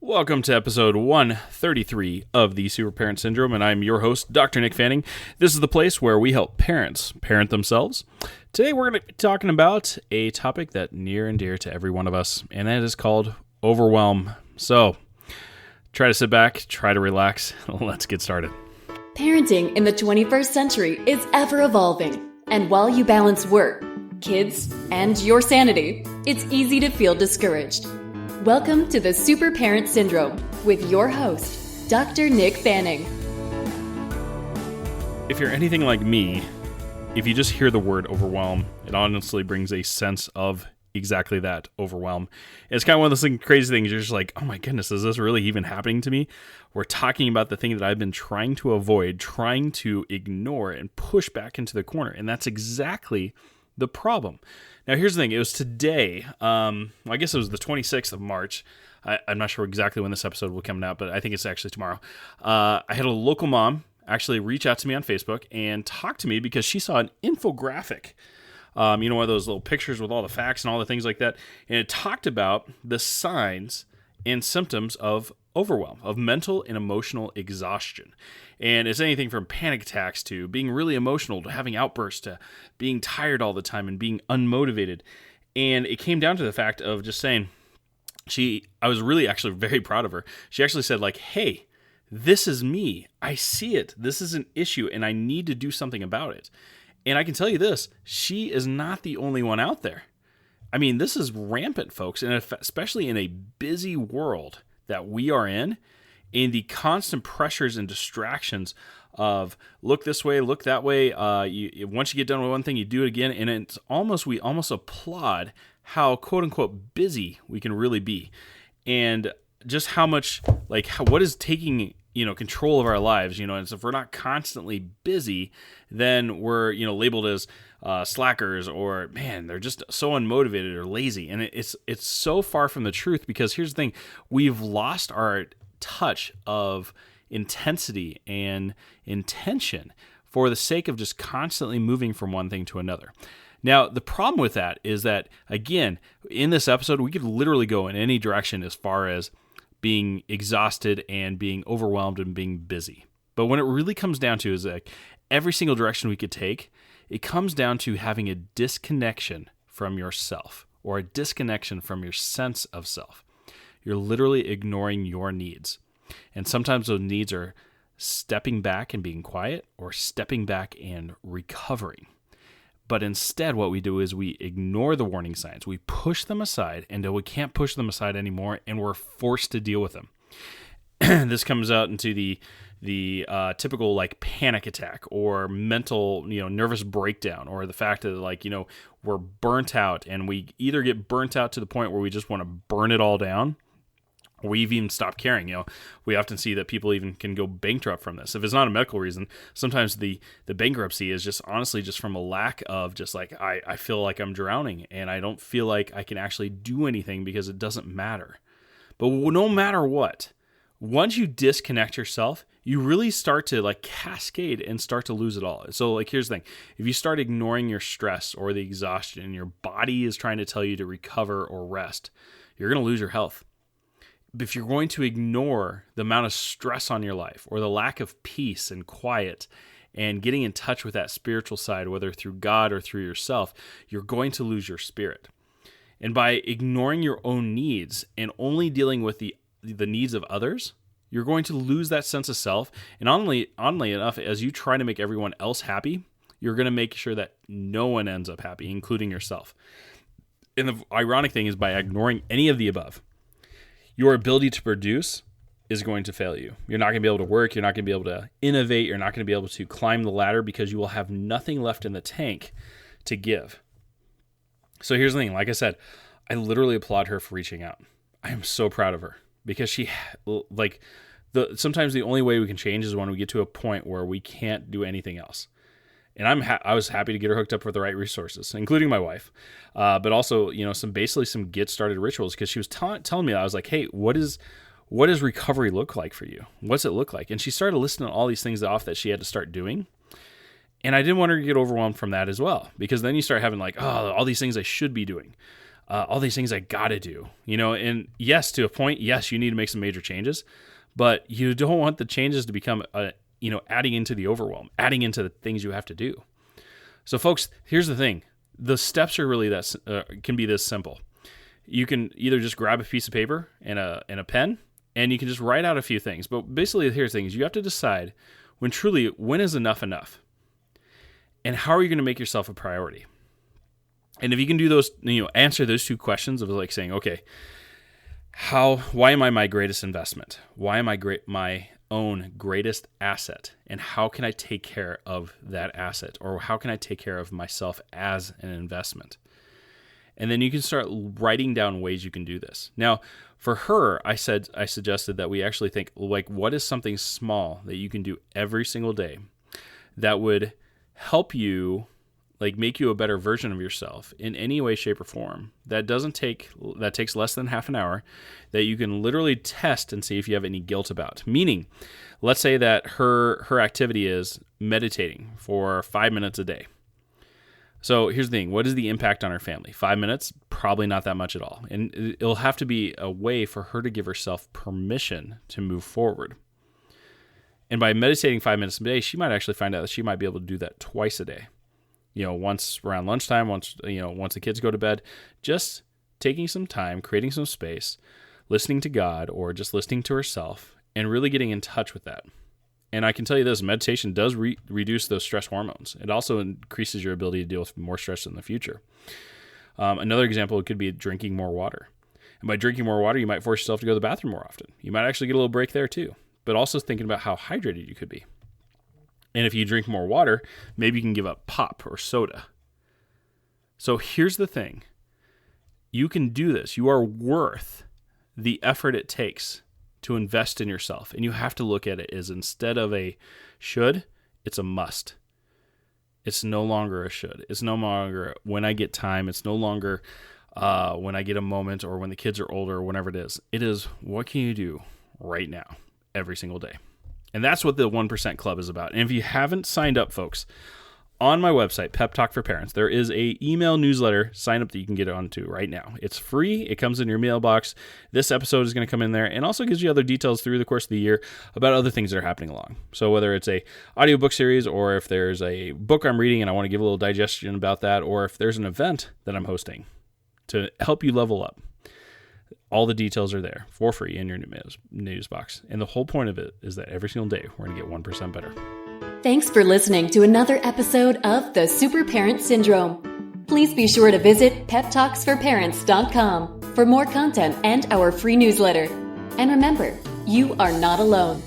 Welcome to episode 133 of the Super Parent Syndrome, and I'm your host, Dr. Nick Fanning. This is the place where we help parents parent themselves. Today we're going to be talking about a topic that near and dear to every one of us, and that is called overwhelm. So, try to sit back, try to relax, let's get started. Parenting in the 21st century is ever evolving, and while you balance work, kids, and your sanity, it's easy to feel discouraged. Welcome to the Super Parent Syndrome with your host, Dr. Nick Fanning. If you're anything like me, if you just hear the word overwhelm, it honestly brings a sense of exactly that, overwhelm. It's kind of one of those crazy things. You're just like, oh my goodness, is this really even happening to me? We're talking about the thing that I've been trying to avoid, trying to ignore and push back into the corner. And that's exactly the problem. Now, here's the thing. It was today. I guess it was the 26th of March. I'm not sure exactly when this episode will come out, but I think it's actually tomorrow. I had a local mom actually reach out to me on Facebook and talk to me because she saw an infographic. One of those little pictures with all the facts and all the things like that. And it talked about the signs and symptoms of overwhelm, of mental and emotional exhaustion. And it's anything from panic attacks to being really emotional, to having outbursts, to being tired all the time and being unmotivated. And it came down to the fact of just saying, I was really actually very proud of her. She actually said like, hey, this is me. I see it. This is an issue and I need to do something about it. And I can tell you this, she is not the only one out there. I mean, this is rampant, folks, and especially in a busy world that we are in the constant pressures and distractions of look this way, look that way. Once you get done with one thing, you do it again, and we almost applaud how quote unquote busy we can really be, and just how much what is taking control of our lives. And so if we're not constantly busy, then we're labeled as slackers, or man, they're just so unmotivated or lazy. And it's so far from the truth, because here's the thing: we've lost our touch of intensity and intention for the sake of just constantly moving from one thing to another. Now, the problem with that is that, again, in this episode, we could literally go in any direction as far as being exhausted and being overwhelmed and being busy. But when it really comes down to is like every single direction we could take, it comes down to having a disconnection from yourself, or a disconnection from your sense of self. You're literally ignoring your needs. And sometimes those needs are stepping back and being quiet, or stepping back and recovering. But instead, what we do is we ignore the warning signs. We push them aside until we can't push them aside anymore, and we're forced to deal with them. This comes out into the typical panic attack, or mental nervous breakdown, or the fact that we're burnt out, and we either get burnt out to the point where we just want to burn it all down, or we've even stopped caring. We often see that people even can go bankrupt from this. If it's not a medical reason, sometimes the bankruptcy is just honestly just from a lack of just I feel like I'm drowning and I don't feel like I can actually do anything because it doesn't matter. But no matter what, once you disconnect yourself, you really start to cascade and start to lose it all. So here's the thing: if you start ignoring your stress or the exhaustion, and your body is trying to tell you to recover or rest, you're going to lose your health. If you're going to ignore the amount of stress on your life, or the lack of peace and quiet and getting in touch with that spiritual side, whether through God or through yourself, you're going to lose your spirit. And by ignoring your own needs and only dealing with the needs of others, you're going to lose that sense of self. And oddly enough, as you try to make everyone else happy, you're going to make sure that no one ends up happy, including yourself. And the ironic thing is, by ignoring any of the above, your ability to produce is going to fail you. You're not going to be able to work. You're not going to be able to innovate. You're not going to be able to climb the ladder, because you will have nothing left in the tank to give. So here's the thing. Like I said, I literally applaud her for reaching out. I am so proud of her, because she sometimes the only way we can change is when we get to a point where we can't do anything else. And I was happy to get her hooked up with the right resources, including my wife, but also some get started rituals, because she was telling me that. I was like, hey, what does recovery look like for you? What's it look like? And she started listing all these things off that she had to start doing. And I didn't want her to get overwhelmed from that as well, because then you start having all these things I should be doing. all these things I got to do, and yes, to a point, yes, you need to make some major changes, but you don't want the changes to become, adding into the overwhelm, adding into the things you have to do. So folks, here's the thing. The steps are really can be this simple. You can either just grab a piece of paper and a pen, and you can just write out a few things. But basically, here's the thing: you have to decide when is enough, and how are you going to make yourself a priority? And if you can do those, answer those two questions of like saying, okay, why am I my greatest investment? Why am I my own greatest asset? And how can I take care of that asset? Or how can I take care of myself as an investment? And then you can start writing down ways you can do this. Now, for her, I suggested that we actually think, like, what is something small that you can do every single day that would help you, like, make you a better version of yourself in any way, shape, or form that takes less than half an hour, that you can literally test and see if you have any guilt about. Meaning, let's say that her activity is meditating for 5 minutes a day. So here's the thing. What is the impact on her family? 5 minutes? Probably not that much at all. And it'll have to be a way for her to give herself permission to move forward. And by meditating 5 minutes a day, she might actually find out that she might be able to do that twice a day. Once around lunchtime, once the kids go to bed, just taking some time, creating some space, listening to God, or just listening to herself, and really getting in touch with that. And I can tell you this, meditation does reduce those stress hormones. It also increases your ability to deal with more stress in the future. Another example could be drinking more water. And by drinking more water, you might force yourself to go to the bathroom more often. You might actually get a little break there too. But also thinking about how hydrated you could be. And if you drink more water, maybe you can give up pop or soda. So here's the thing. You can do this. You are worth the effort it takes to invest in yourself. And you have to look at it as, instead of a should, it's a must. It's no longer a should. It's no longer when I get time. It's no longer when I get a moment, or when the kids are older, or whenever it is. It is, what can you do right now, every single day? And that's what the 1% Club is about. And if you haven't signed up, folks, on my website, Pep Talk for Parents, there is a email newsletter sign up that you can get onto right now. It's free. It comes in your mailbox. This episode is going to come in there, and also gives you other details through the course of the year about other things that are happening along. So whether it's a audiobook series, or if there's a book I'm reading and I want to give a little digestion about that, or if there's an event that I'm hosting to help you level up, all the details are there for free in your news box. And the whole point of it is that every single day we're going to get 1% better. Thanks for listening to another episode of The Super Parent Syndrome. Please be sure to visit peptalksforparents.com for more content and our free newsletter. And remember, you are not alone.